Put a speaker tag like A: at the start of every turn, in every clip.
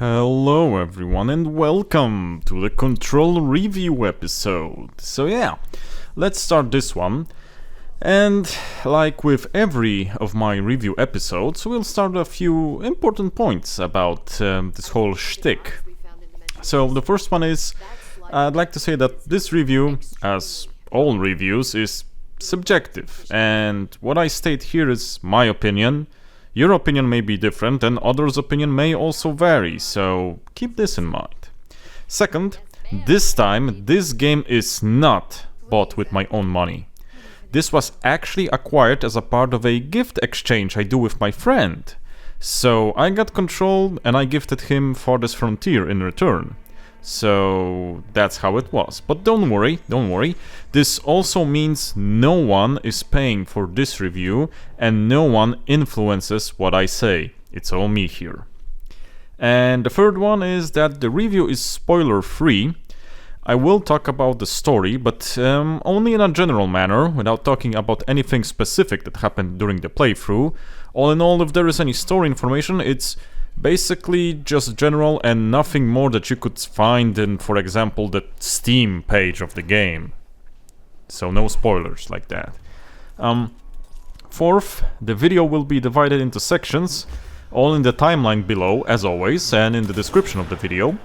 A: Hello everyone and welcome to the Control review episode. So yeah, let's start this one. And like with every of my review episodes, we'll start a few important points about this whole shtick. So the first one is, I'd like to say that this review, as all reviews, is subjective. And what I state here is my opinion. Your opinion may be different and others' opinion may also vary, so keep this in mind. Second, this time this game is not bought with my own money. This was actually acquired as a part of a gift exchange I do with my friend. So I got Control and I gifted him Farthest Frontier in return. So that's how it was. But don't worry. This also means no one is paying for this review and no one influences what I say. It's all me here. And the third one is that the review is spoiler free. I will talk about the story, but only in a general manner, without talking about anything specific that happened during the playthrough. All in all, if there is any story information, it's basically just general and nothing more that you could find in, for example, the Steam page of the game. So no spoilers like that. Fourth, the video will be divided into sections, all in the timeline below, as always, and in the description of the video.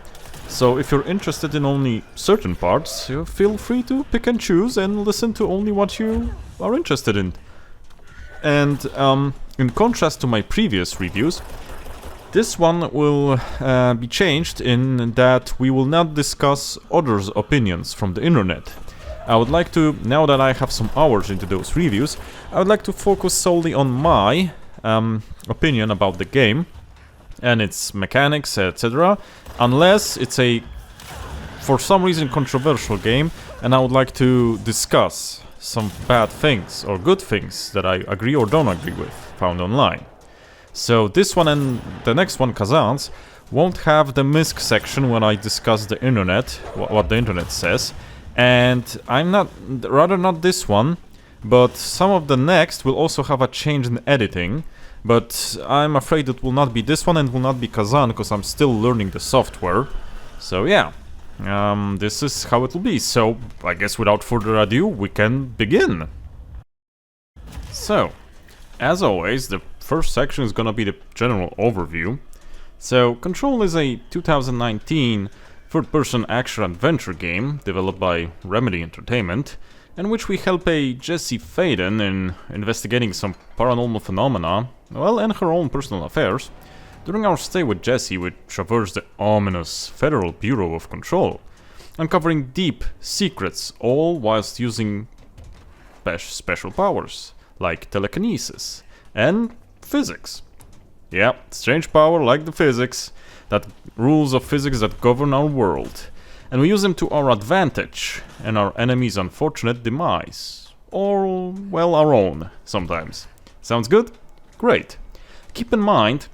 A: So if you're interested in only certain parts, you feel free to pick and choose and listen to only what you are interested in. And in contrast to my previous reviews, this one will be changed in that we will not discuss others' opinions from the internet. I would like to, now that I have some hours into those reviews, I would like to focus solely on my opinion about the game and its mechanics, etc. Unless it's a, for some reason, controversial game and I would like to discuss some bad things or good things that I agree or don't agree with found online. So this one and the next one, Kazans, won't have the misc section when I discuss the internet, what the internet says. And rather not this one, but some of the next will also have a change in editing. But I'm afraid it will not be this one and will not be Kazan, because I'm still learning the software. So yeah, this is how it will be. So I guess without further ado, we can begin. So, as always, the first section is gonna be the general overview. So, Control is a 2019 third-person action-adventure game developed by Remedy Entertainment, in which we help a Jessie Faden in investigating some paranormal phenomena, well, and her own personal affairs. During our stay with Jessie, we traverse the ominous Federal Bureau of Control, uncovering deep secrets, all whilst using special powers, like telekinesis and physics. Yeah, strange power like the physics, that rules of physics that govern our world. And we use them to our advantage and our enemy's unfortunate demise. Or, well, our own, sometimes. Sounds good? Great. Keep in mind,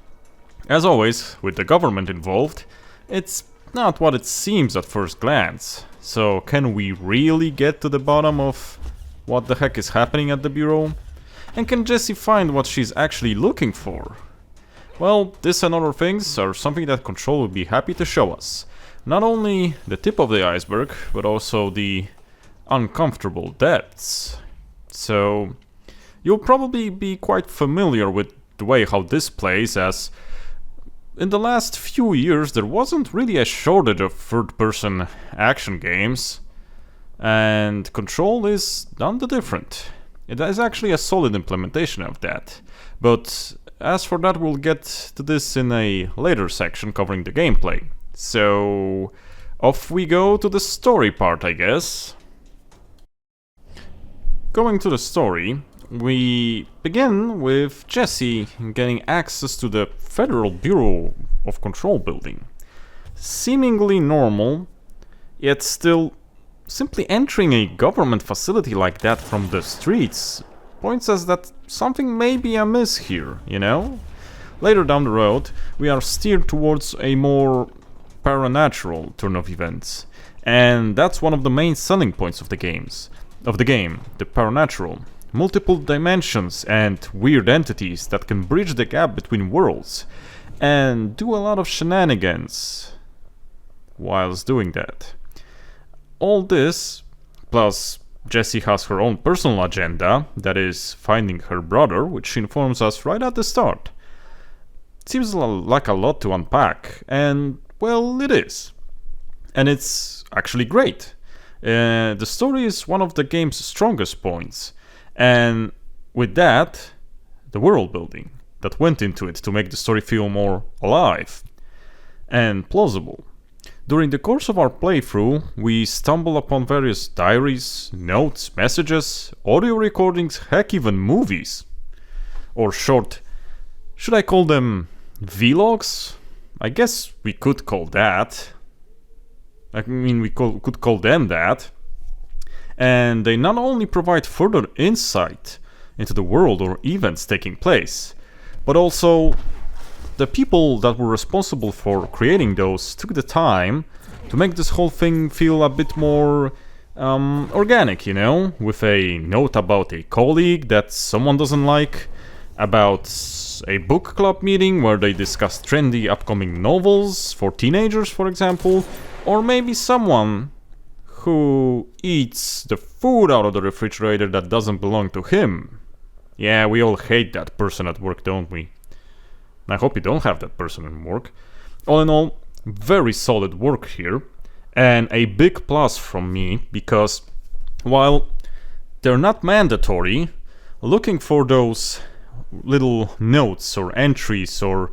A: as always, with the government involved, it's not what it seems at first glance. So, can we really get to the bottom of what the heck is happening at the Bureau? And can Jessie find what she's actually looking for? Well, this and other things are something that Control will be happy to show us. Not only the tip of the iceberg, but also the uncomfortable depths. So, you'll probably be quite familiar with the way how this plays, as in the last few years there wasn't really a shortage of third-person action games, and Control is none the different. It is actually a solid implementation of that, but as for that, we'll get to this in a later section covering the gameplay. So, off we go to the story part, I guess. Going to the story, we begin with Jessie getting access to the Federal Bureau of Control building. Seemingly normal, yet still, simply entering a government facility like that from the streets points us that something may be amiss here, you know? Later down the road, we are steered towards a more paranatural turn of events, and that's one of the main selling points of the game, the paranatural. Multiple dimensions and weird entities that can bridge the gap between worlds. and do a lot of shenanigans whilst doing that. All this, plus Jessie has her own personal agenda, that is finding her brother, which she informs us right at the start. Seems like a lot to unpack, and well, it is. And it's actually great. The story is one of the game's strongest points, and with that, the world building that went into it to make the story feel more alive and plausible. During the course of our playthrough, we stumble upon various diaries, notes, messages, audio recordings, heck, even movies. Or short, should I call them vlogs? I guess we could call that. I mean, we could call them that. And they not only provide further insight into the world or events taking place, but also the people that were responsible for creating those took the time to make this whole thing feel a bit more organic, you know? With a note about a colleague that someone doesn't like, about a book club meeting where they discuss trendy upcoming novels for teenagers, for example, or maybe someone who eats the food out of the refrigerator that doesn't belong to him. Yeah, we all hate that person at work, don't we? I hope you don't have that person in work. All in all, very solid work here, and a big plus from me, because while they're not mandatory, looking for those little notes or entries or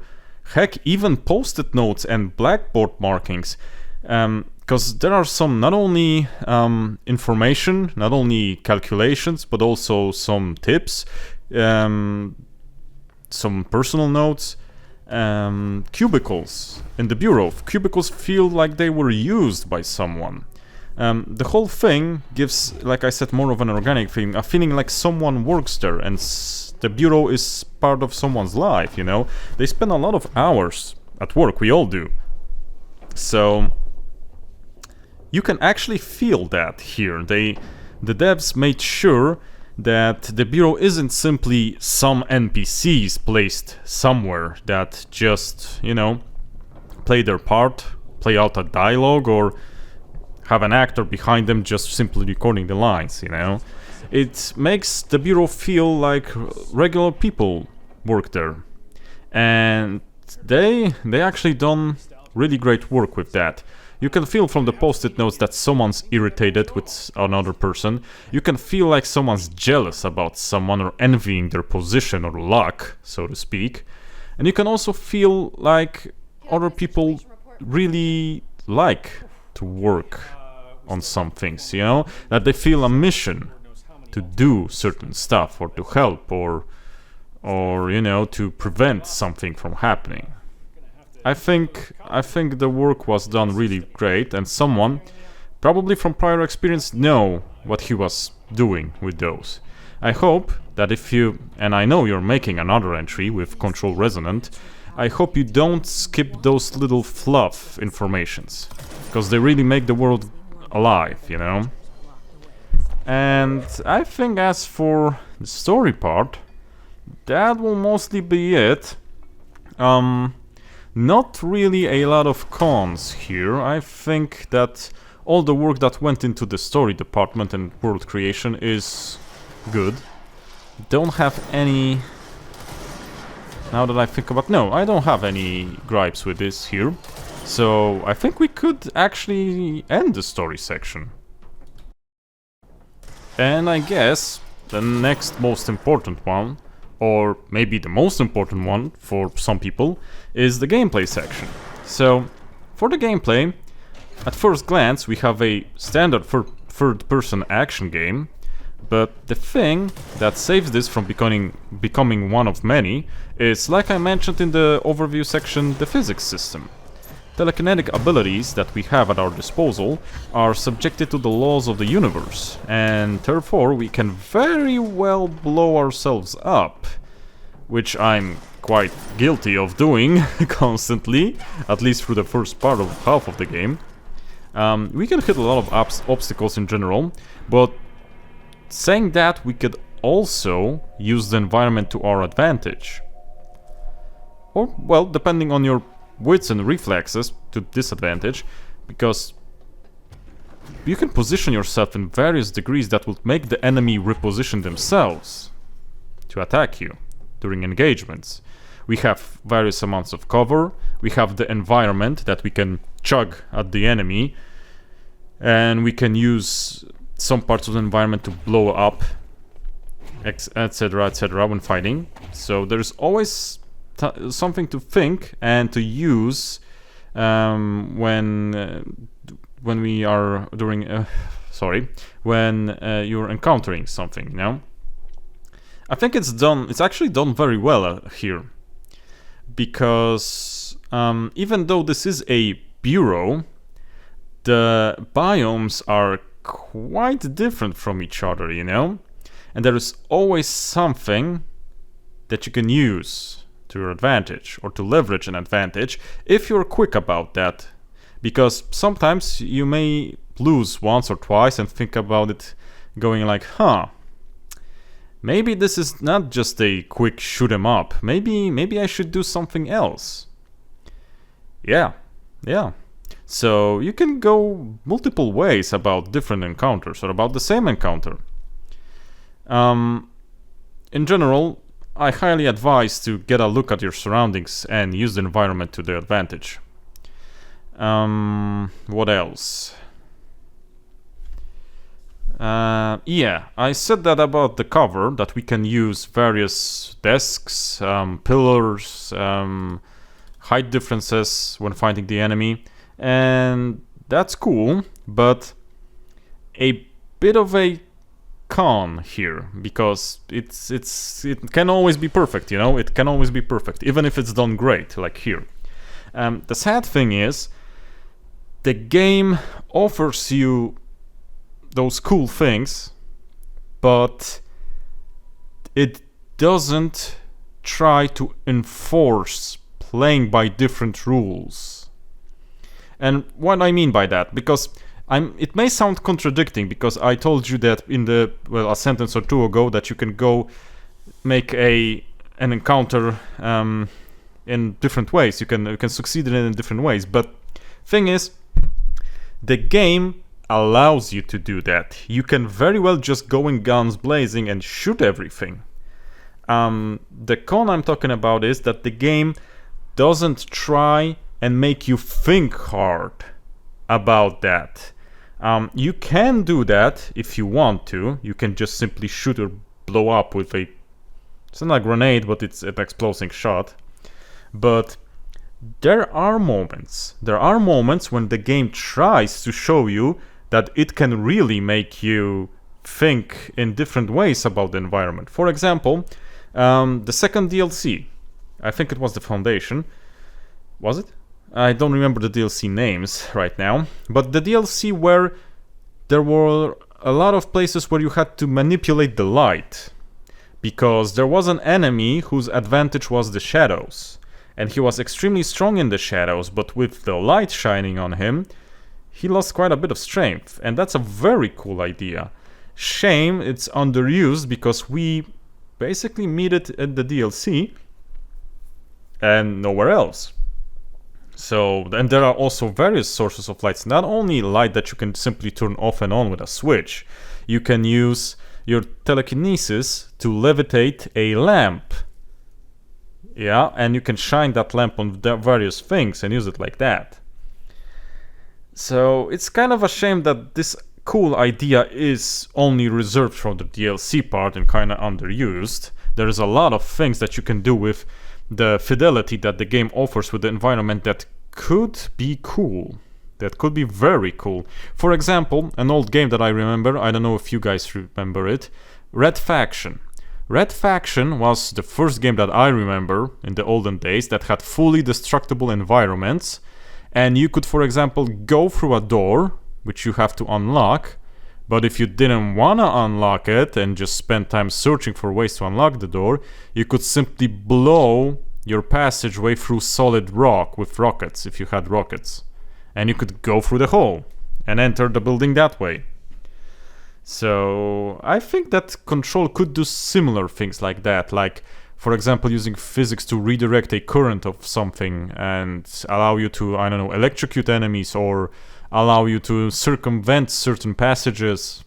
A: heck, even post-it notes and blackboard markings, because there are some not only information, not only calculations, but also some tips, some personal notes, cubicles in the bureau. Cubicles feel like they were used by someone. The whole thing gives, like I said, more of an organic feeling, a feeling like someone works there and the bureau is part of someone's life, you know? They spend a lot of hours at work, we all do. So you can actually feel that here. The devs made sure that the bureau isn't simply some NPCs placed somewhere that just, you know, play their part, play out a dialogue, or have an actor behind them just simply recording the lines, you know. It makes the bureau feel like regular people work there. And they actually done really great work with that. You can feel from the post-it notes that someone's irritated with another person. You can feel like someone's jealous about someone or envying their position or luck, so to speak. And you can also feel like other people really like to work on some things, you know? That they feel a mission to do certain stuff or to help or you know, to prevent something from happening. I think the work was done really great, and someone, probably from prior experience, know what he was doing with those. I hope that if you, and I know you're making another entry with Control Resonant, I hope you don't skip those little fluff informations, because they really make the world alive, you know? And I think as for the story part, that will mostly be it. Not really a lot of cons here. I think that all the work that went into the story department and world creation is good. Don't have any... Now that I think about... No, I don't have any gripes with this here. So I think we could actually end the story section. And I guess the next most important one, or maybe the most important one for some people, is the gameplay section. So, for the gameplay, at first glance we have a standard third-person action game, but the thing that saves this from becoming one of many is, like I mentioned in the overview section, the physics system. Telekinetic abilities that we have at our disposal are subjected to the laws of the universe, and therefore we can very well blow ourselves up, which I'm quite guilty of doing constantly, at least through the first part of half of the game. We can hit a lot of obstacles in general, but saying that, we could also use the environment to our advantage. or, well, depending on your wits and reflexes, to disadvantage, because you can position yourself in various degrees that will make the enemy reposition themselves to attack you during engagements. We have various amounts of cover, we have the environment that we can chug at the enemy, and we can use some parts of the environment to blow up, etc, etc, when fighting. So there's always something to think and to use when we are during when you're encountering something, you know. I think it's actually done very well here, because even though this is a bureau, the biomes are quite different from each other, you know, and there is always something that you can use to your advantage, or to leverage an advantage, if you're quick about that, because sometimes you may lose once or twice and think about it going like, maybe this is not just a quick shoot 'em up. Maybe I should do something else. Yeah. So you can go multiple ways about different encounters, or about the same encounter. In general, I highly advise to get a look at your surroundings and use the environment to their advantage. What else? Yeah, I said that about the cover, that we can use various desks, pillars, height differences when fighting the enemy, and that's cool, but a bit of a con here, because it can always be perfect, you know, it can always be perfect, even if it's done great, like here. The sad thing is, the game offers you those cool things, but it doesn't try to enforce playing by different rules. And what I mean by that, because it may sound contradicting, because I told you that in a sentence or two ago, that you can go make an encounter in different ways. You can succeed in it in different ways, but thing is, the game allows you to do that. You can very well just go in guns blazing and shoot everything. The con I'm talking about is that the game doesn't try and make you think hard about that. You can do that if you want to. You can just simply shoot or blow up with it's not a grenade, but it's an exploding shot. But there are moments when the game tries to show you that it can really make you think in different ways about the environment. For example, the second DLC, I think it was the Foundation, was it? I don't remember the DLC names right now, but the DLC where there were a lot of places where you had to manipulate the light, because there was an enemy whose advantage was the shadows, and he was extremely strong in the shadows, but with the light shining on him, he lost quite a bit of strength, and that's a very cool idea. Shame it's underused, because we basically meet it in the DLC and nowhere else. So, and there are also various sources of lights, not only light that you can simply turn off and on with a switch. You can use your telekinesis to levitate a lamp. Yeah, and you can shine that lamp on the various things and use it like that. So it's kind of a shame that this cool idea is only reserved for the DLC part and kind of underused. There's a lot of things that you can do with the fidelity that the game offers with the environment that could be cool. That could be very cool. For example, an old game that I remember, I don't know if you guys remember it, Red Faction. Red Faction was the first game that I remember in the olden days that had fully destructible environments, and you could, for example, go through a door, which you have to unlock, but if you didn't wanna unlock it and just spend time searching for ways to unlock the door, you could simply blow your passageway through solid rock with rockets, if you had rockets. And you could go through the hole and enter the building that way. So I think that Control could do similar things like that, like For example, using physics to redirect a current of something and allow you to, I don't know, electrocute enemies or allow you to circumvent certain passages.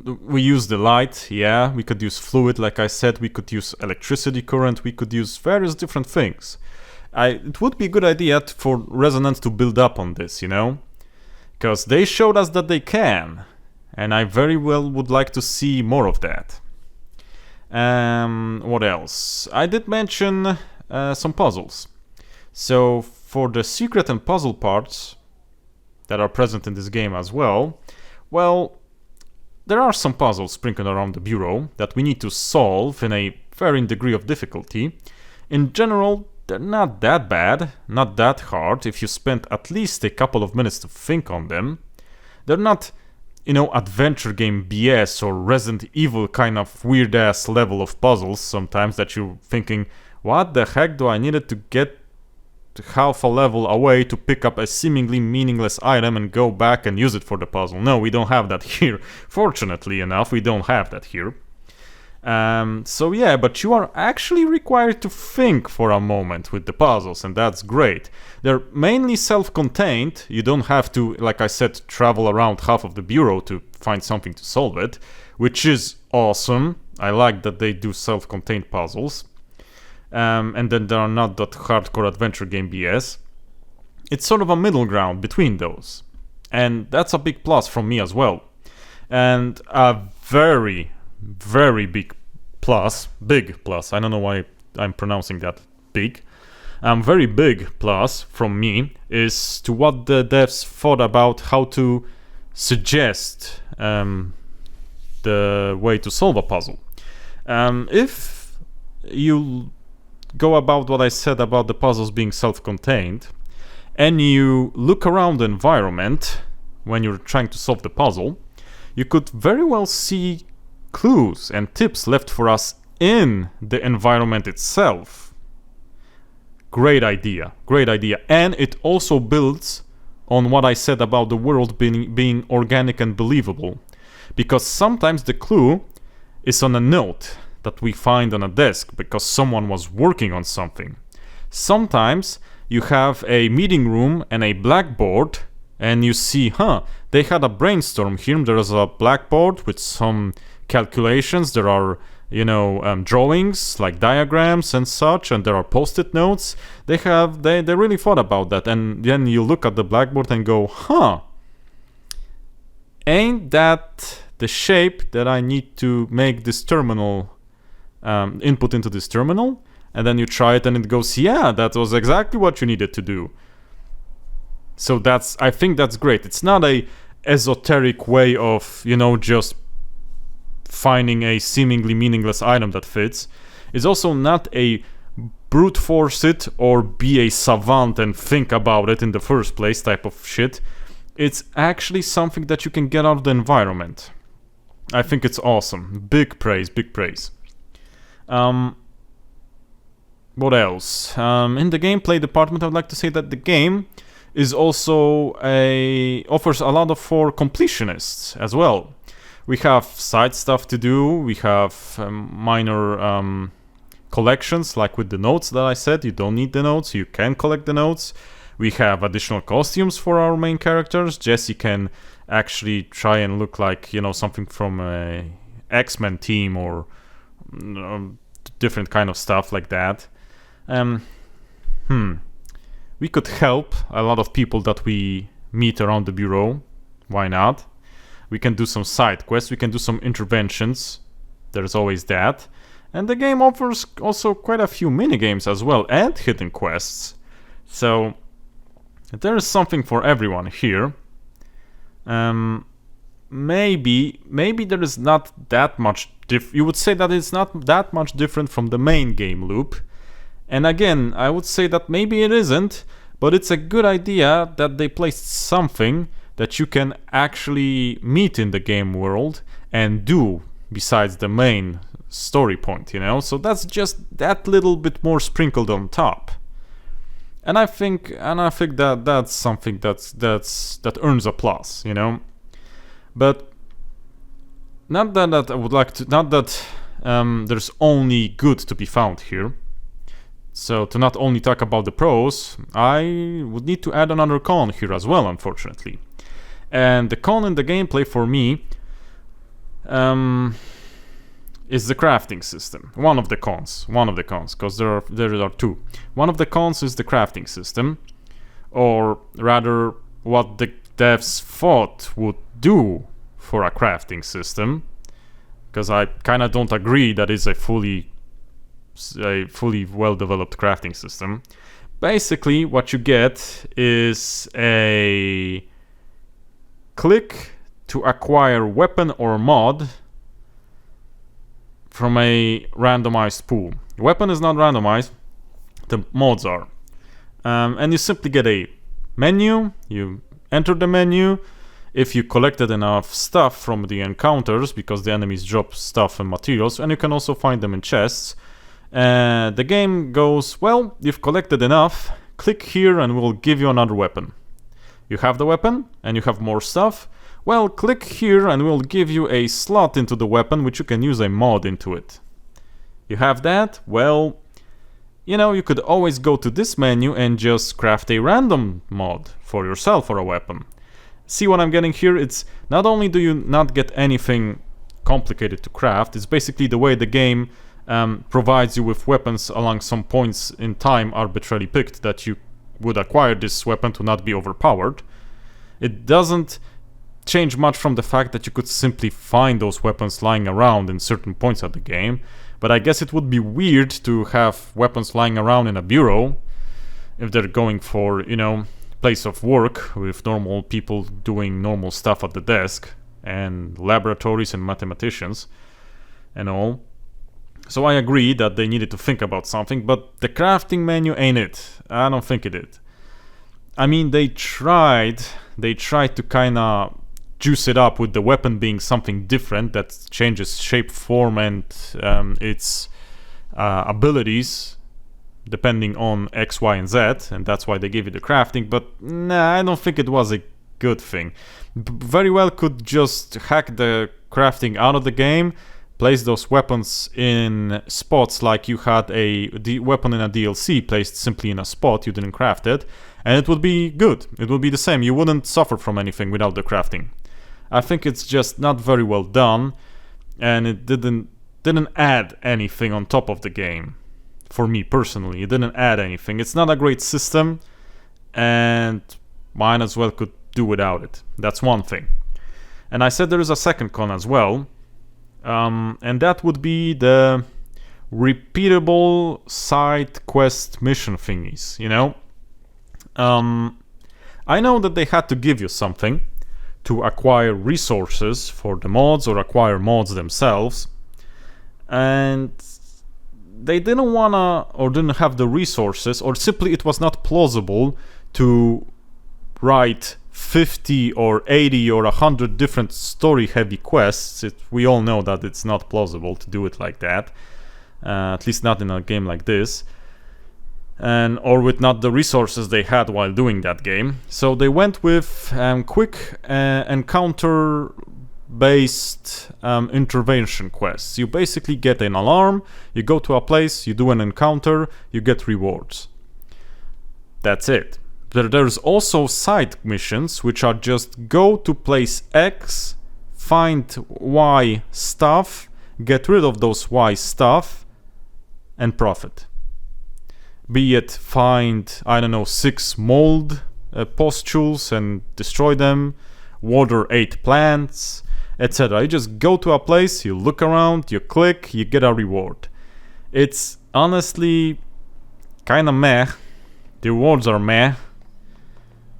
A: We use the light, yeah, we could use fluid, like I said, we could use electricity current, we could use various different things. It would be a good idea for Resonance to build up on this, you know? Because they showed us that they can, and I very well would like to see more of that. What else? I did mention some puzzles. So for the secret and puzzle parts that are present in this game as well, well, there are some puzzles sprinkled around the bureau that we need to solve in a varying degree of difficulty. In general, they're not that bad, not that hard if you spend at least a couple of minutes to think on them. They're not, you know, adventure game BS or Resident Evil kind of weird-ass level of puzzles sometimes that you're thinking, what the heck do I need to get half a level away to pick up a seemingly meaningless item and go back and use it for the puzzle? No, we don't have that here. Fortunately enough, we don't have that here. So yeah, but you are actually required to think for a moment with the puzzles, and that's great. They're mainly self-contained. You don't have to, like I said, travel around half of the bureau to find something to solve it, which is awesome. I like that they do self-contained puzzles. And then there are not that hardcore adventure game BS. It's sort of a middle ground between those. And that's a big plus from me as well. And a very, very big plus, I don't know why I'm pronouncing that big. Very big plus from me is to what the devs thought about how to suggest the way to solve a puzzle. If you go about what I said about the puzzles being self-contained, and you look around the environment when you're trying to solve the puzzle, you could very well see clues and tips left for us in the environment itself. Great idea, and it also builds on what I said about the world being organic and believable, because sometimes the clue is on a note that we find on a desk because someone was working on something. Sometimes you have a meeting room and a blackboard and you see, they had a brainstorm here. There is a blackboard with some calculations. There are, drawings like diagrams and such, and there are post-it notes. They really thought about that. And then you look at the blackboard and go, ain't that the shape that I need to make this terminal input into this terminal? And then you try it and it goes, yeah, that was exactly what you needed to do. So I think that's great. It's not a esoteric way of, just finding a seemingly meaningless item that fits. It's also not a brute force it or be a savant and think about it in the first place type of shit. It's actually something that you can get out of the environment. I think it's awesome. Big praise. What else? In the gameplay department, I would like to say that the game is also offers a lot for completionists as well. We have side stuff to do. We have minor collections, like with the notes that I said. You don't need the notes. You can collect the notes. We have additional costumes for our main characters. Jessie can actually try and look like, something from a X-Men team or different kind of stuff like that. We could help a lot of people that we meet around the bureau. Why not? We can do some side quests. We can do some interventions. There's always that. And the game offers also quite a few minigames as well, and hidden quests. So there is something for everyone here. Maybe there is not that much you would say that it's not that much different from the main game loop. And again, I would say that maybe it isn't, but it's a good idea that they placed something that you can actually meet in the game world and do besides the main story point, So that's just that little bit more sprinkled on top. And I think that that's something that earns a plus, But not that there's only good to be found here. So to not only talk about the pros, I would need to add another con here as well, unfortunately. And the con in the gameplay for me is the crafting system. One of the cons, because there are two. One of the cons is the crafting system, or rather what the devs thought would do for a crafting system, because I kind of don't agree that it's a fully well-developed crafting system. Basically, what you get is a click to acquire weapon or mod from a randomized pool. Weapon is not randomized, the mods are. And you simply get a menu, you enter the menu. If you collected enough stuff from the encounters, because the enemies drop stuff and materials, and you can also find them in chests, the game goes, well, you've collected enough, click here and we'll give you another weapon. You have the weapon and you have more stuff, well, click here and we'll give you a slot into the weapon which you can use a mod into it. You have that, well, you know, you could always go to this menu and just craft a random mod for yourself or a weapon. See what I'm getting here? It's not only do you not get anything complicated to craft, it's basically the way the game provides you with weapons along some points in time arbitrarily picked that you would acquire this weapon to not be overpowered. It doesn't change much from the fact that you could simply find those weapons lying around in certain points of the game, but I guess it would be weird to have weapons lying around in a bureau if they're going for, you know, place of work with normal people doing normal stuff at the desk, and laboratories and mathematicians and all. So I agree that they needed to think about something, but the crafting menu ain't it. I don't think it did. I mean, they tried to kinda juice it up with the weapon being something different that changes shape, form, and its abilities depending on X, Y, and Z, and that's why they gave you the crafting, but nah, I don't think it was a good thing. Very well could just hack the crafting out of the game, place those weapons in spots like you had a weapon in a DLC placed simply in a spot, you didn't craft it, and it would be good. It would be the same. You wouldn't suffer from anything without the crafting. I think it's just not very well done, and it didn't add anything on top of the game. For me personally, it didn't add anything. It's not a great system, and might as well could do without it. That's one thing. And I said there is a second con as well, and that would be the repeatable side quest mission thingies, you know? I know that they had to give you something to acquire resources for the mods or acquire mods themselves, and they didn't wanna or didn't have the resources, or simply it was not plausible to write 50 or 80 or 100 different story heavy quests. We all know that it's not plausible to do it like that, at least not in a game like this, and or with not the resources they had while doing that game. So they went with quick encounter based intervention quests. You basically get an alarm, you go to a place, you do an encounter, you get rewards. That's it. There's also side missions which are just go to place X, find Y stuff, get rid of those Y stuff, and profit. Be it find, I don't know, 6 mold pustules and destroy them, water 8 plants, etc. You just go to a place, you look around, you click, you get a reward. It's honestly kinda meh. The rewards are meh.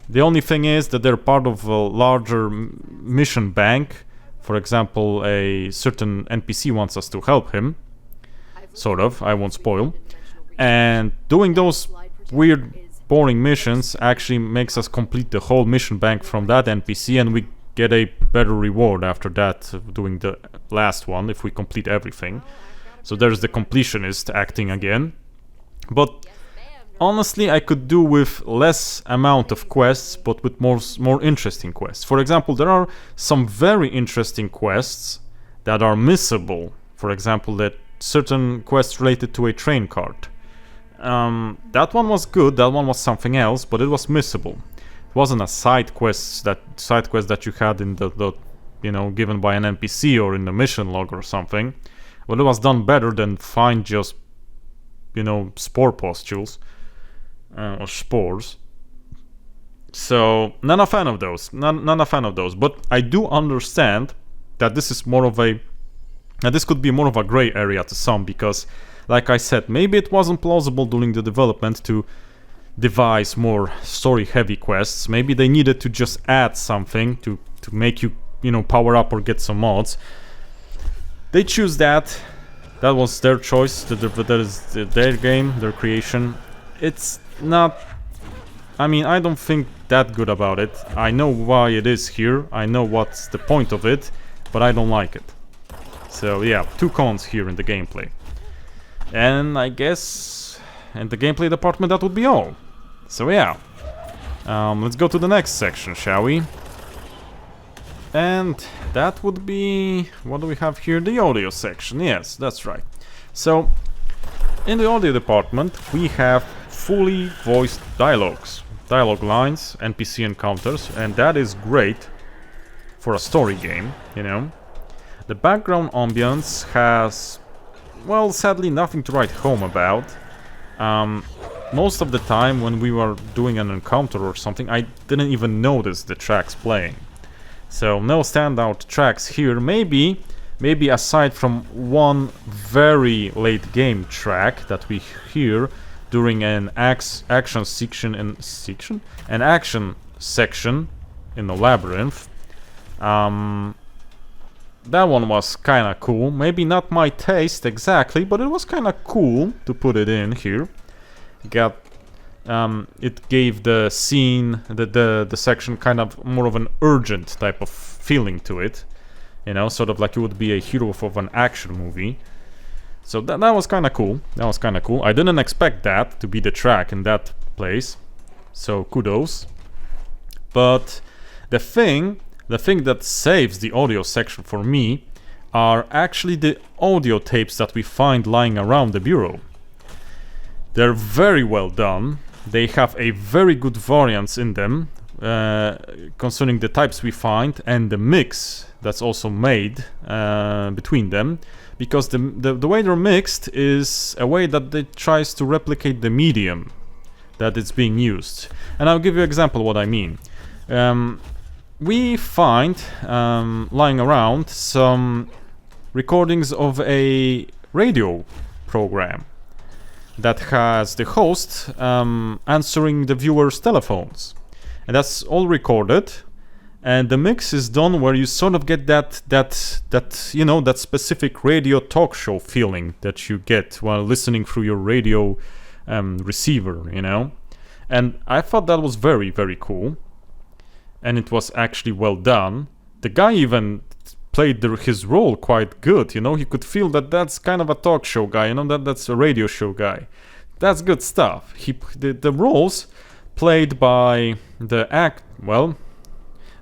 A: The only thing is that they're part of a larger mission bank. For example, a certain NPC wants us to help him. Sort of, I won't spoil. And doing those weird, boring missions actually makes us complete the whole mission bank from that NPC, and we get a better reward after that, doing the last one, if we complete everything. So there's the completionist acting again. But honestly, I could do with less amount of quests, but with more interesting quests. For example, there are some very interesting quests that are missable For example, that certain quests related to a train cart. That one was good, that one was something else, but it was missable. It wasn't a side quest that you had in the given by an NPC or in the mission log or something. But it was done better than find just spore pustules or spores. So not a fan of those. Not a fan of those. But I do understand that this could be more of a gray area to some, because, like I said, maybe it wasn't plausible during the development to devise more story-heavy quests. Maybe they needed to just add something to make you power up or get some mods. They choose that. That was their choice. That is their game, their creation. It's not. I mean, I don't think that good about it. I know why it is here. I know what's the point of it, but I don't like it. So yeah, 2 cons here in the gameplay. And I guess in the gameplay department that would be all. So yeah, let's go to the next section, shall we? And that would be, what do we have here? The audio section. Yes, that's right. So in the audio department we have fully voiced dialogue lines, NPC encounters, and that is great for a story game, The background ambience has, well, sadly nothing to write home about. Most of the time when we were doing an encounter or something, I didn't even notice the tracks playing. So no standout tracks here. Maybe aside from one very late game track that we hear during an action section in the labyrinth. That one was kinda cool. Maybe not my taste exactly, but it was kinda cool to put it in here. It gave the scene, the section, kind of more of an urgent type of feeling to it. Sort of like you would be a hero of an action movie. So that was kinda cool. I didn't expect that to be the track in that place. So kudos. But the thing that saves the audio section for me are actually the audio tapes that we find lying around the bureau. They're very well done. They have a very good variance in them concerning the types we find and the mix that's also made between them, because the way they're mixed is a way that it tries to replicate the medium that it's being used. And I'll give you an example what I mean. We find lying around some recordings of a radio program that has the host answering the viewers' telephones, and that's all recorded. And the mix is done where you sort of get that specific radio talk show feeling that you get while listening through your radio receiver, And I thought that was very, very cool. And it was actually well done. The guy even played his role quite good, He could feel that that's kind of a talk show guy, that's a radio show guy. That's good stuff. The roles played by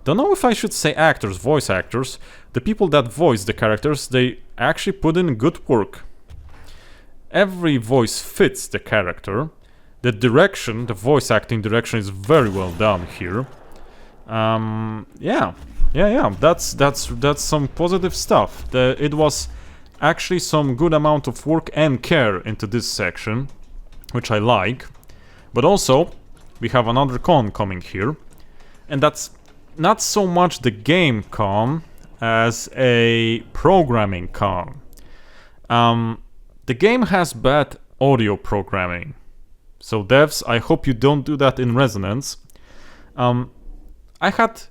A: don't know if I should say actors, voice actors. The people that voice the characters, they actually put in good work. Every voice fits the character. The voice acting direction is very well done here. That's some positive stuff. It was actually some good amount of work and care into this section, which I like. But also, we have another con coming here, and that's not so much the game con as a programming con. The game has bad audio programming, so devs, I hope you don't do that in Resonance. I had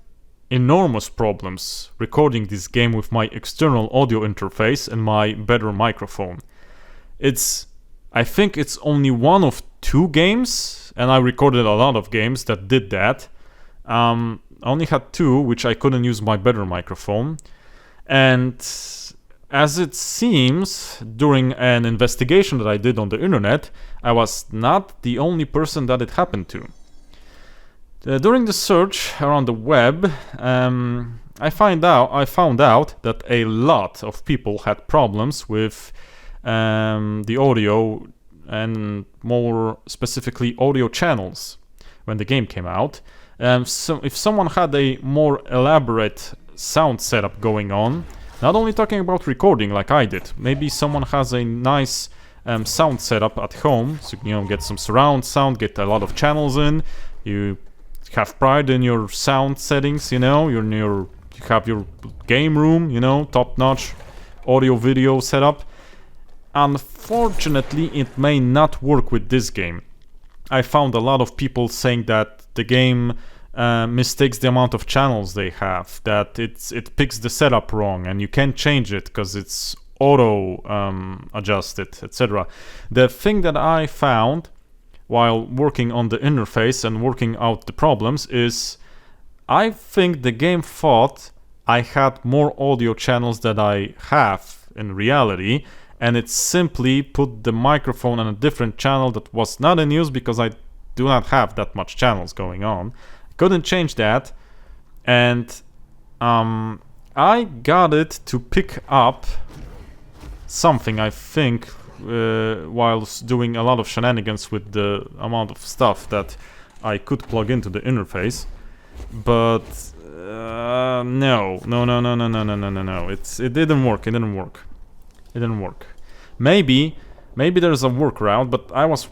A: enormous problems recording this game with my external audio interface and my better microphone. I think it's only one of 2 games, and I recorded a lot of games that did that. I only had 2, which I couldn't use my better microphone. And as it seems, during an investigation that I did on the internet, I was not the only person that it happened to. During the search around the web, I found out that a lot of people had problems with the audio, and more specifically audio channels, when the game came out. So if someone had a more elaborate sound setup going on, not only talking about recording like I did, maybe someone has a nice sound setup at home, so get some surround sound, get a lot of channels in, you have pride in your sound settings, you have your game room, top-notch audio video setup. Unfortunately, it may not work with this game. I found a lot of people saying that the game mistakes the amount of channels they have, that it picks the setup wrong and you can't change it because it's auto adjusted, etc. The thing that I found while working on the interface and working out the problems is I think the game thought I had more audio channels than I have in reality, and it simply put the microphone on a different channel that was not in use because I do not have that much channels going on. Couldn't change that, and I got it to pick up something, I think, whilst doing a lot of shenanigans with the amount of stuff that I could plug into the interface. But no, it didn't work. Maybe there's a workaround, but I was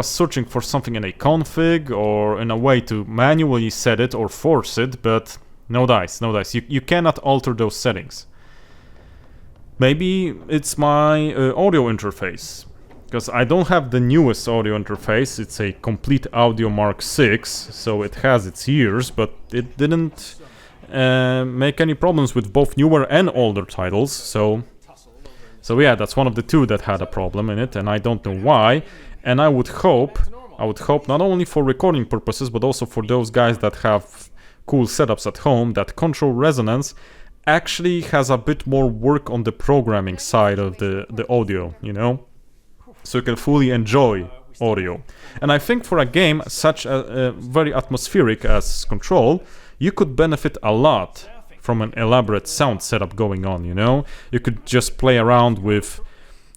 A: searching for something in a config or in a way to manually set it or force it, but no dice. You cannot alter those settings. Maybe it's my audio interface, because I don't have the newest audio interface. It's a complete audio Mark 6, so it has its years, but it didn't make any problems with both newer and older titles, so yeah, that's one of the two that had a problem in it, and I don't know why. And I would hope not only for recording purposes, but also for those guys that have cool setups at home, that Control Resonance actually has a bit more work on the programming side of the audio, so you can fully enjoy audio. And I think for a game such a very atmospheric as Control, you could benefit a lot from an elaborate sound setup going on, You could just play around with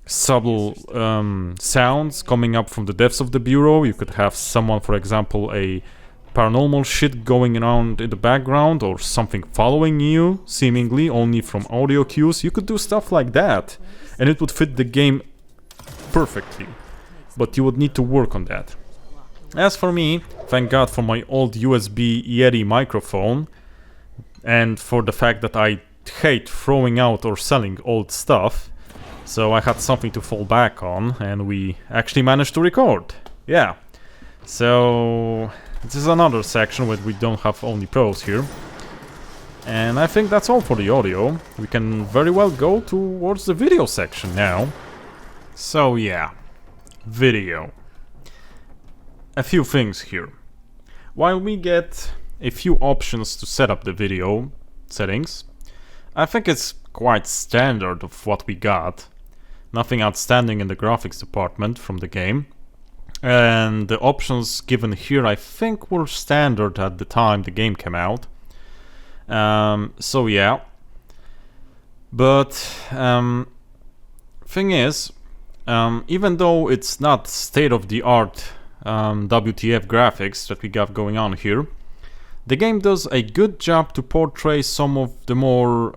A: subtle sounds coming up from the depths of the bureau. You could have someone, for example, a paranormal shit going around in the background, or something following you, seemingly only from audio cues. You could do stuff like that, and it would fit the game perfectly. But you would need to work on that. As for me, thank God for my old USB Yeti microphone, and for the fact that I hate throwing out or selling old stuff, so I had something to fall back on, and we actually managed to record. Yeah. So this is another section where we don't have only pros here. And I think that's all for the audio. We can very well go towards the video section now. So yeah, video. A few things here. While we get a few options to set up the video settings, I think it's quite standard of what we got. Nothing outstanding in the graphics department from the game. And the options given here, I think, were standard at the time the game came out. So yeah. But thing is, even though it's not state-of-the-art WTF graphics that we got going on here, the game does a good job to portray some of the more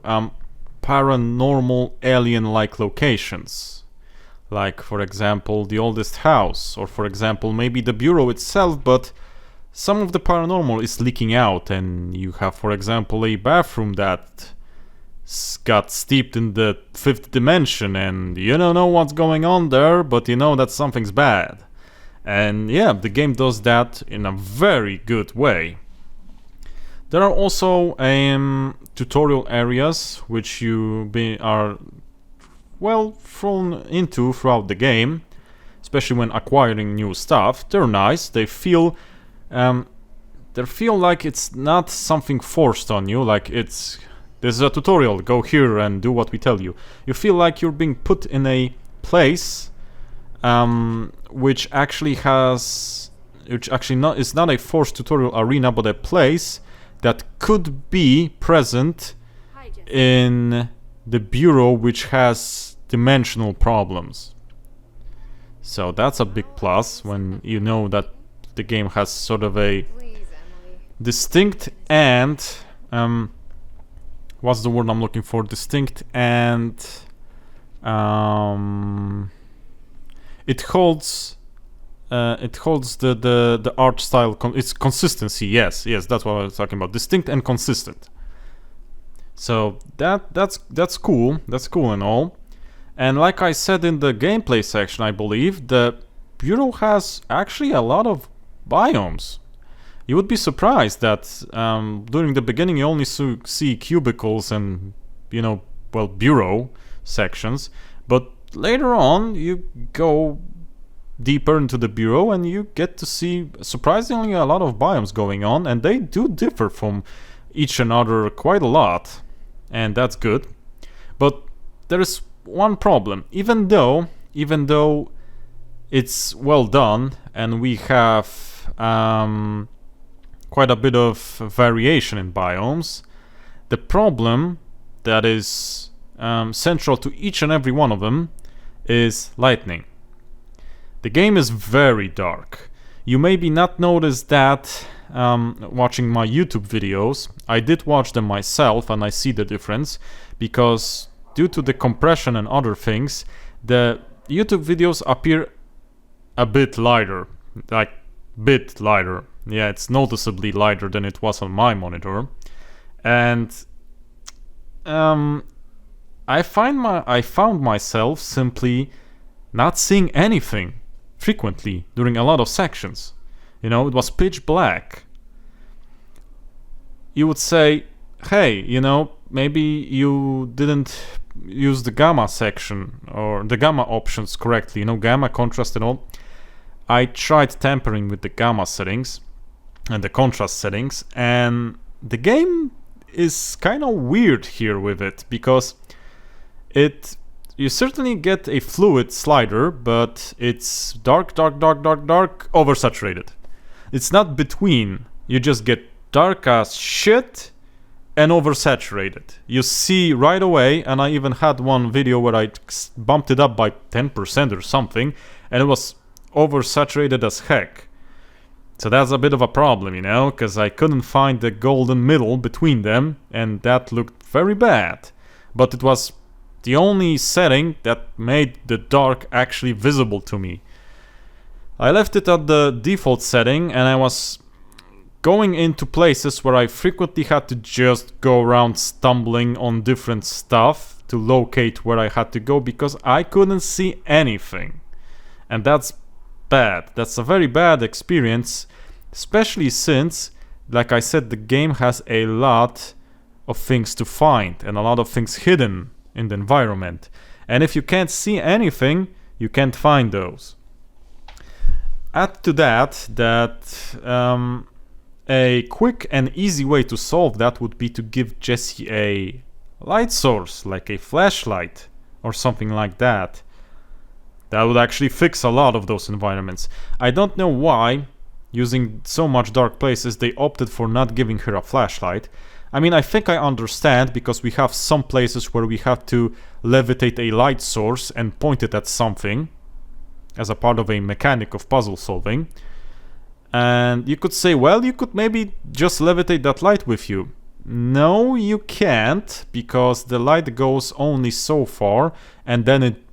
A: paranormal alien-like locations. Like, for example, the oldest house, or for example, maybe the bureau itself, but some of the paranormal is leaking out, and you have, for example, a bathroom that got steeped in the 5th dimension, and you don't know what's going on there, but you know that something's bad. And yeah, the game does that in a very good way. There are also tutorial areas which you are well thrown into throughout the game, especially when acquiring new stuff. They're nice. They feel like it's not something forced on you, like this is a tutorial, go here and do what we tell you. You feel like you're being put in a place which actually is not a forced tutorial arena, but a place that could be present in the bureau which has dimensional problems. So that's a big plus when you know that the game has sort of a distinct and what's the word I'm looking for? Distinct and it holds the art style. It's consistency. Yes, that's what I was talking about. Distinct and consistent. So that's cool. That's cool and all. And like I said in the gameplay section, I believe the bureau has actually a lot of biomes. You would be surprised that during the beginning you only see cubicles and, you know, well, bureau sections, but later on you go deeper into the bureau and you get to see surprisingly a lot of biomes going on, and they do differ from each another quite a lot, and that's good. But there is one problem. Even though it's well done and we have quite a bit of variation in biomes, the problem that is central to each and every one of them is lighting. The game is very dark. You maybe not notice that watching my YouTube videos. I did watch them myself and I see the difference, because due to the compression and other things, the YouTube videos appear a bit lighter, like bit lighter. Yeah, it's noticeably lighter than it was on my monitor, and I found myself simply not seeing anything frequently during a lot of sections. You know, it was pitch black. You would say, hey, you know, maybe you didn't use the gamma section or the gamma options correctly, you know, gamma, contrast and all. I tried tampering with the gamma settings and the contrast settings, and the game is kind of weird here with it, because you certainly get a fluid slider, but it's dark, oversaturated. It's not between. You just get dark as shit and oversaturated. You see right away, and I even had one video where I bumped it up by 10% or something, and it was oversaturated as heck. So that's a bit of a problem, you know, because I couldn't find the golden middle between them, and that looked very bad. But it was the only setting that made the dark actually visible to me. I left it at the default setting, and I was going into places where I frequently had to just go around stumbling on different stuff to locate where I had to go, because I couldn't see anything. And that's bad. That's a very bad experience, especially since, like I said, the game has a lot of things to find and a lot of things hidden in the environment. And if you can't see anything, you can't find those. Add to that a quick and easy way to solve that would be to give Jesse a light source, like a flashlight or something like that. That would actually fix a lot of those environments. I don't know why, using so much dark places, they opted for not giving her a flashlight. I mean, I think I understand, because we have some places where we have to levitate a light source and point it at something as a part of a mechanic of puzzle solving. And you could say, well, you could maybe just levitate that light with you. No, you can't, because the light goes only so far, and then it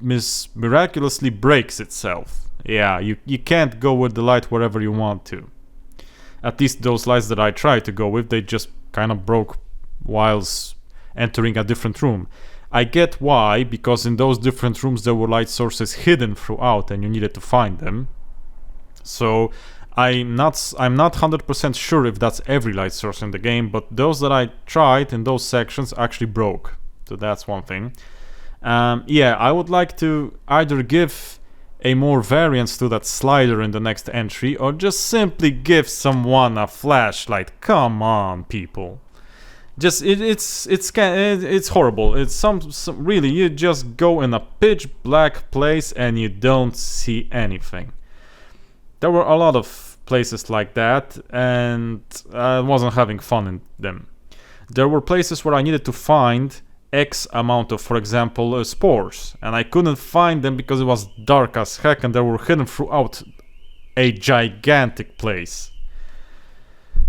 A: miraculously breaks itself. Yeah, you can't go with the light wherever you want to. At least those lights that I tried to go with, they just kind of broke whilst entering a different room. I get why, because in those different rooms there were light sources hidden throughout and you needed to find them. So I'm not 100% sure if that's every light source in the game, but those that I tried in those sections actually broke. So that's one thing. Yeah, I would like to either give a more variance to that slider in the next entry, or just simply give someone a flashlight. Come on, people. Just it's horrible. It's some really, you just go in a pitch black place and you don't see anything. There were a lot of places like that, and I wasn't having fun in them. There were places where I needed to find X amount of, for example, spores, and I couldn't find them because it was dark as heck and they were hidden throughout a gigantic place.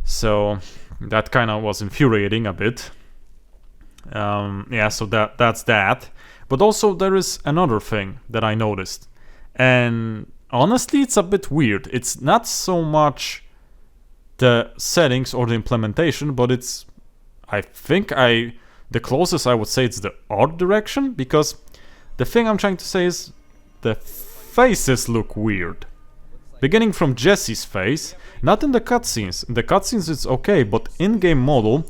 A: So that kind of was infuriating a bit. Yeah, so that's that. But also there is another thing that I noticed, and honestly it's a bit weird. It's not so much the settings or the implementation, but it's, I think the closest I would say it's the art direction, because the thing I'm trying to say is the faces look weird. Beginning from Jesse's face, not in the cutscenes. In the cutscenes it's okay, but in-game model,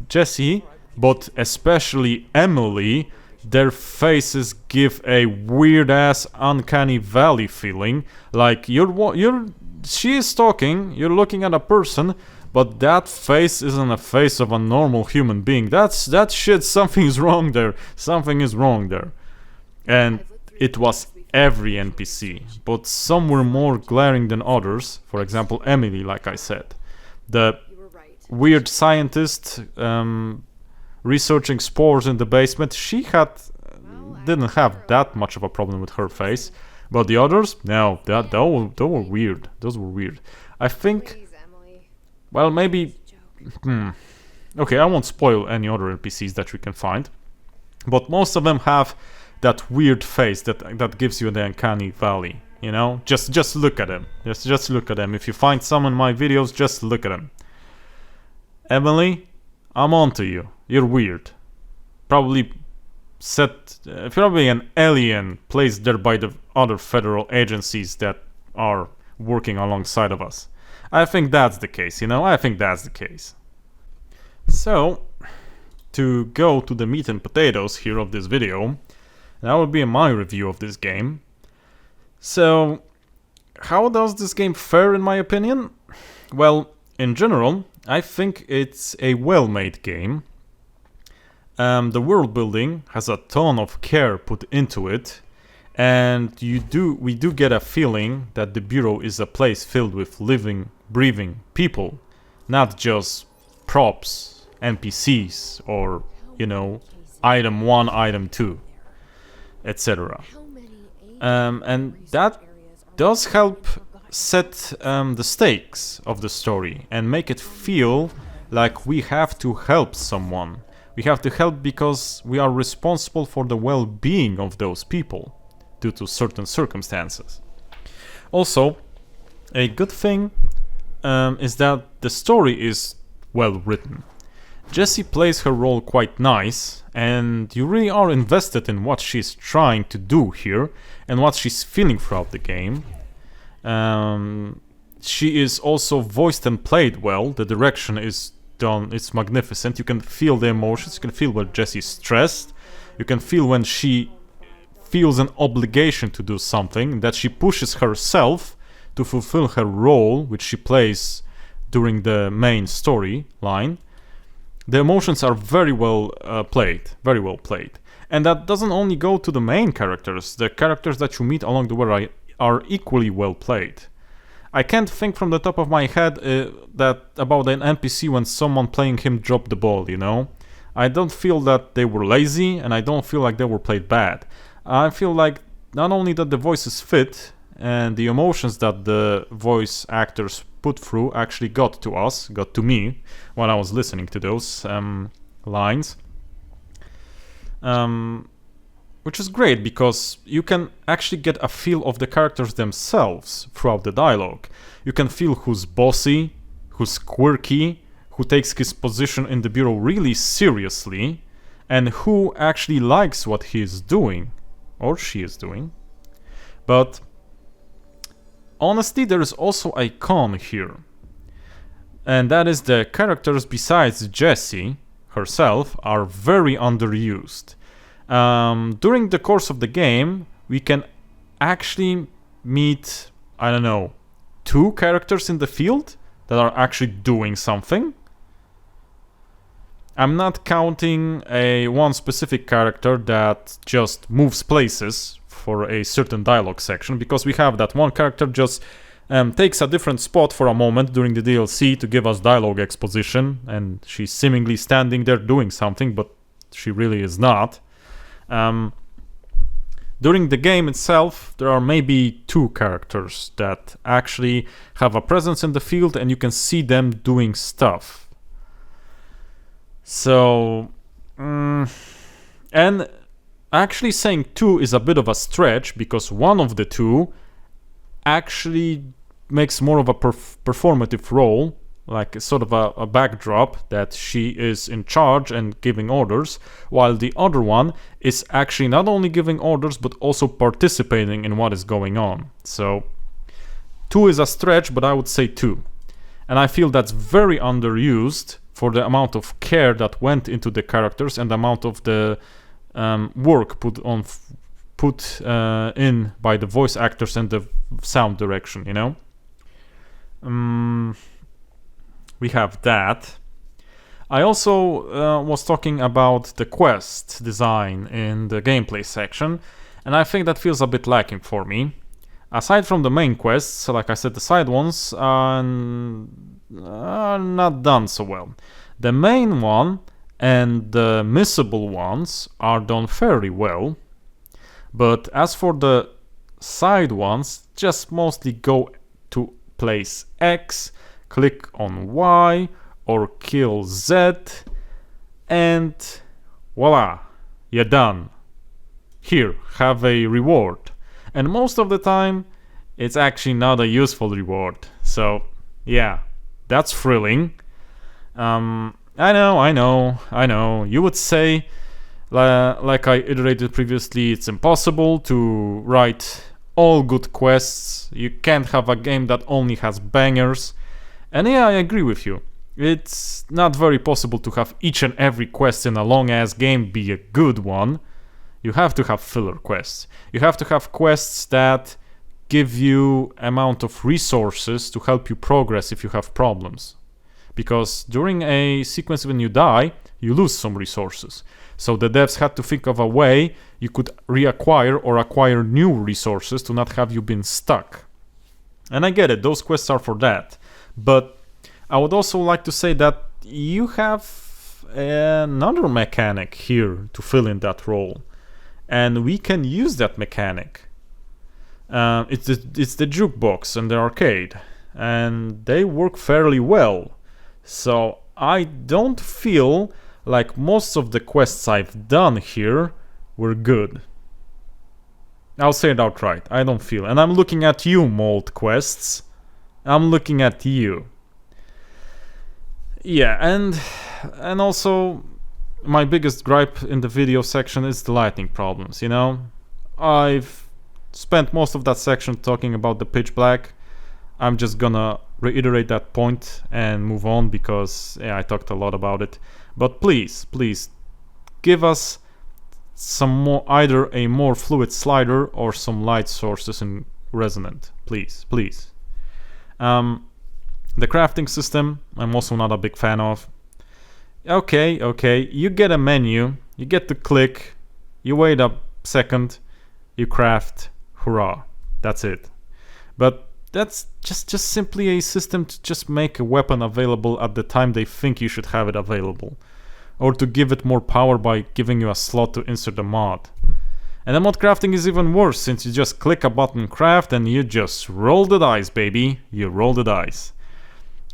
A: Jesse, but especially Emily, their faces give a weird-ass uncanny valley feeling. Like she is talking, you're looking at a person, but that face isn't a face of a normal human being. That shit, something is wrong there. Something is wrong there. And it was every NPC, but some were more glaring than others. For example, Emily, like I said. The weird scientist researching spores in the basement, she didn't have that much of a problem with her face. But the others, no, those were weird. Those were weird. I think, well, maybe... Okay, I won't spoil any other NPCs that we can find. But most of them have that weird face that gives you the uncanny valley, you know? Just look at them. Just look at them. If you find some in my videos, just look at them. Emily, I'm on to you. You're weird. Probably an alien placed there by the other federal agencies that are working alongside of us. I think that's the case, you know? I think that's the case. So, to go to the meat and potatoes here of this video, that will be my review of this game. So, how does this game fare in my opinion? Well, in general, I think it's a well-made game. The world building has a ton of care put into it, and we do get a feeling that the Bureau is a place filled with living, breathing people, not just props, NPCs, or, you know, item 1, item 2, etc. And that does help set the stakes of the story and make it feel like we have to help someone. We have to help because we are responsible for the well-being of those people due to certain circumstances. Also, a good thing is that the story is well written. Jessie plays her role quite nice, and you really are invested in what she's trying to do here and what she's feeling throughout the game. She is also voiced and played well. The direction is done, it's magnificent. You can feel the emotions, you can feel when Jessie's stressed, you can feel when she feels an obligation to do something, that she pushes herself to fulfill her role, which she plays during the main storyline. The emotions are very well played. And that doesn't only go to the main characters. The characters that you meet along the way are equally well played. I can't think from the top of my head about an NPC when someone playing him dropped the ball, you know? I don't feel that they were lazy, and I don't feel like they were played bad. I feel like not only that the voices fit, and the emotions that the voice actors put through actually got to me, when I was listening to those lines. Which is great, because you can actually get a feel of the characters themselves throughout the dialogue. You can feel who's bossy, who's quirky, who takes his position in the Bureau really seriously, and who actually likes what he is doing, or she is doing. But honestly, there is also a con here. And that is the characters besides Jessie herself are very underused. During the course of the game, we can actually meet, I don't know, 2 characters in the field that are actually doing something. I'm not counting one specific character that just moves places for a certain dialogue section, because we have that one character just takes a different spot for a moment during the DLC to give us dialogue exposition, and she's seemingly standing there doing something, but she really is not. During the game itself, there are maybe 2 characters that actually have a presence in the field and you can see them doing stuff. So, and actually saying 2 is a bit of a stretch, because one of the 2 actually makes more of a performative role, like sort of a backdrop that she is in charge and giving orders, while the other one is actually not only giving orders but also participating in what is going on. So 2 is a stretch, but I would say 2. And I feel that's very underused for the amount of care that went into the characters and the amount of the work put in by the voice actors and the sound direction, you know? We have that. I also was talking about the quest design in the gameplay section, and I think that feels a bit lacking for me. Aside from the main quests, like I said, the side ones are not done so well. The main one and the missable ones are done fairly well, but as for the side ones, just mostly go to place X, click on Y, or kill Z, and voila, you're done. Here, have a reward. And most of the time, it's actually not a useful reward. So, yeah, that's thrilling. I know. You would say, like I iterated previously, it's impossible to write all good quests. You can't have a game that only has bangers. And yeah, I agree with you. It's not very possible to have each and every quest in a long-ass game be a good one. You have to have filler quests. You have to have quests that give you amount of resources to help you progress if you have problems. Because during a sequence when you die, you lose some resources. So the devs had to think of a way you could reacquire or acquire new resources to not have you been stuck. And I get it, those quests are for that. But I would also like to say that you have another mechanic here to fill in that role. And we can use that mechanic. It's the jukebox and the arcade. And they work fairly well. So I don't feel like most of the quests I've done here were good. I'll say it outright. I don't feel. And I'm looking at you, Mold Quests. I'm looking at you. Yeah, and also my biggest gripe in the video section is the lighting problems, you know? I've spent most of that section talking about the pitch black. I'm just gonna reiterate that point and move on because I talked a lot about it. But please, give us some more, either a more fluid slider or some light sources in resonant. Please. The crafting system, I'm also not a big fan of. Okay, you get a menu, you get to click, you wait a second, you craft, hurrah, that's it. But that's just simply a system to just make a weapon available at the time they think you should have it available. Or to give it more power by giving you a slot to insert a mod. And the mod crafting is even worse, since you just click a button craft and you just roll the dice, baby. You roll the dice.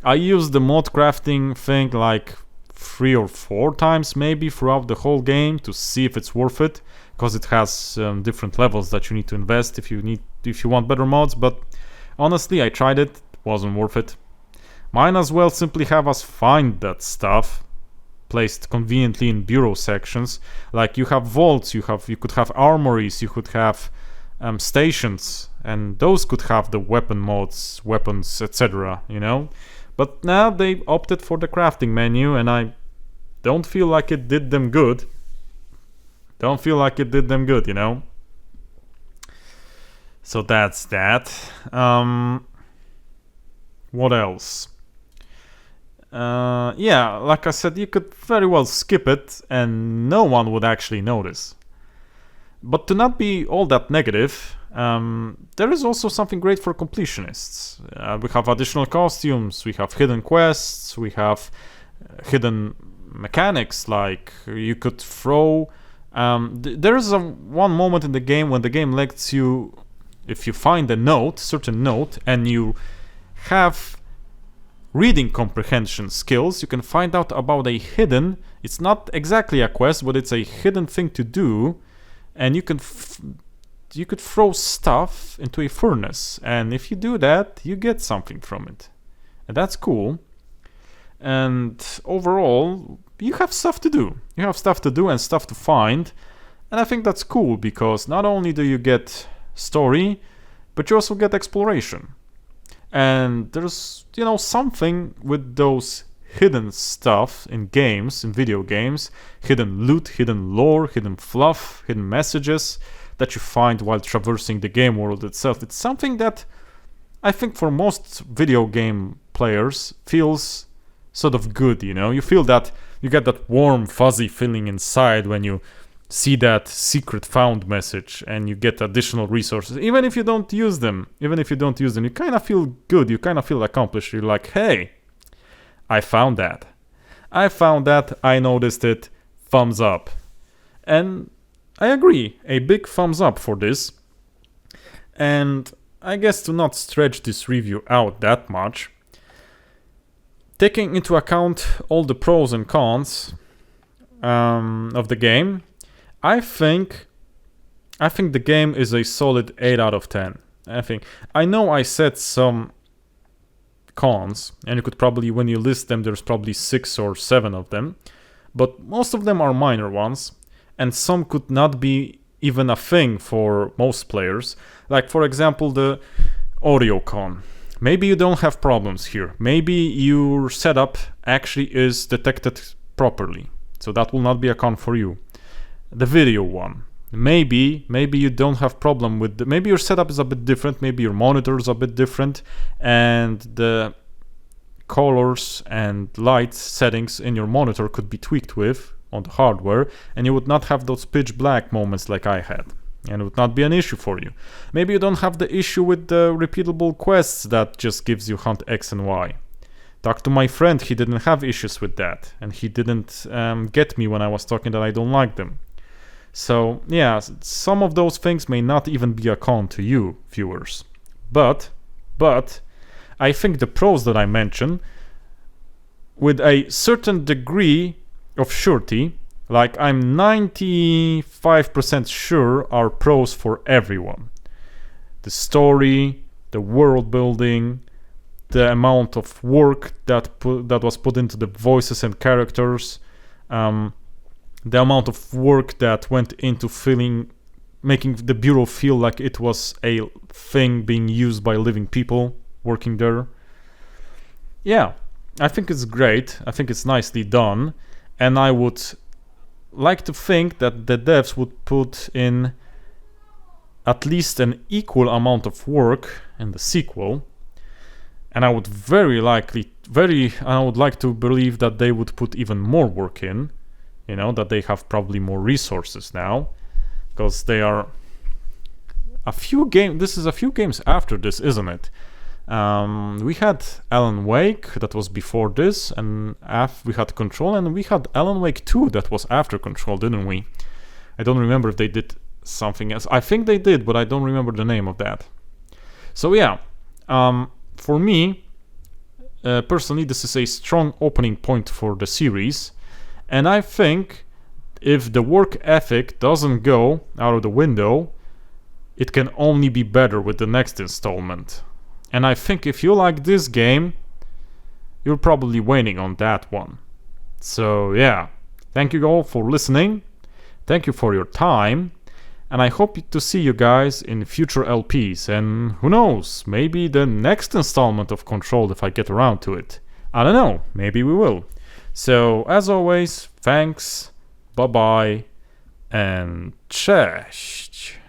A: I used the mod crafting thing like 3 or 4 times maybe throughout the whole game to see if it's worth it, because it has different levels that you need to invest if you want better mods. But honestly, I tried it wasn't worth it. Might as well simply have us find that stuff placed conveniently in bureau sections. Like you have vaults, you could have armories, you could have stations, and those could have the weapon mods, weapons, etc. You know. But now they opted for the crafting menu, and I don't feel like it did them good. You know. So that's that. What else? Yeah, like I said, you could very well skip it and no one would actually notice. But to not be all that negative, There is also something great for completionists. We have additional costumes, we have hidden quests, we have hidden mechanics, like you could throw... there is one moment in the game when the game lets you, if you find a note, certain note, and you have reading comprehension skills, you can find out about a hidden, it's not exactly a quest, but it's a hidden thing to do, and you could throw stuff into a furnace, and if you do that, you get something from it. And that's cool. And overall, you have stuff to do. You have stuff to do and stuff to find. And I think that's cool, because not only do you get story, but you also get exploration. And there's, something with those hidden stuff in games, in video games, hidden loot, hidden lore, hidden fluff, hidden messages that you find while traversing the game world itself. It's something that I think for most video game players feels sort of good, You feel that, you get that warm, fuzzy feeling inside when you see that secret found message and you get additional resources. Even if you don't use them, you kind of feel good, you kind of feel accomplished. You're like, hey, I found that, I noticed it, thumbs up. And I agree, a big thumbs up for this. And I guess to not stretch this review out that much, taking into account all the pros and cons of the game, I think the game is a solid 8 out of 10. I know I said some cons, and you could probably, when you list them, there's probably 6 or 7 of them, but most of them are minor ones, and some could not be even a thing for most players. Like, for example, the audio con. Maybe you don't have problems here. Maybe your setup actually is detected properly, so that will not be a con for you. The video one. Maybe you don't have problem with... maybe your setup is a bit different, maybe your monitor is a bit different, and the colors and light settings in your monitor could be tweaked with on the hardware, and you would not have those pitch black moments like I had. And it would not be an issue for you. Maybe you don't have the issue with the repeatable quests that just gives you hunt X and Y. Talk to my friend, he didn't have issues with that. And he didn't get me when I was talking that I don't like them. So, yeah, some of those things may not even be a con to you, viewers. But, I think the pros that I mentioned, with a certain degree of surety, like I'm 95% sure are pros for everyone. The story, the world building, the amount of work that was put into the voices and characters, the amount of work that went into making the Bureau feel like it was a thing being used by living people working there. Yeah, I think it's great. I think it's nicely done. And I would like to think that the devs would put in at least an equal amount of work in the sequel, and I would I would like to believe that they would put even more work in, that they have probably more resources now, because they are this is a few games after this, isn't it? We had Alan Wake, that was before this, and we had Control, and we had Alan Wake 2 that was after Control, didn't we? I don't remember if they did something else. I think they did, but I don't remember the name of that. So yeah, for me, personally, this is a strong opening point for the series, and I think if the work ethic doesn't go out of the window, it can only be better with the next installment. And I think if you like this game, you're probably waiting on that one. So yeah, thank you all for listening. Thank you for your time. And I hope to see you guys in future LPs. And who knows, maybe the next installment of Control if I get around to it. I don't know, maybe we will. So as always, thanks, bye bye, and cześć.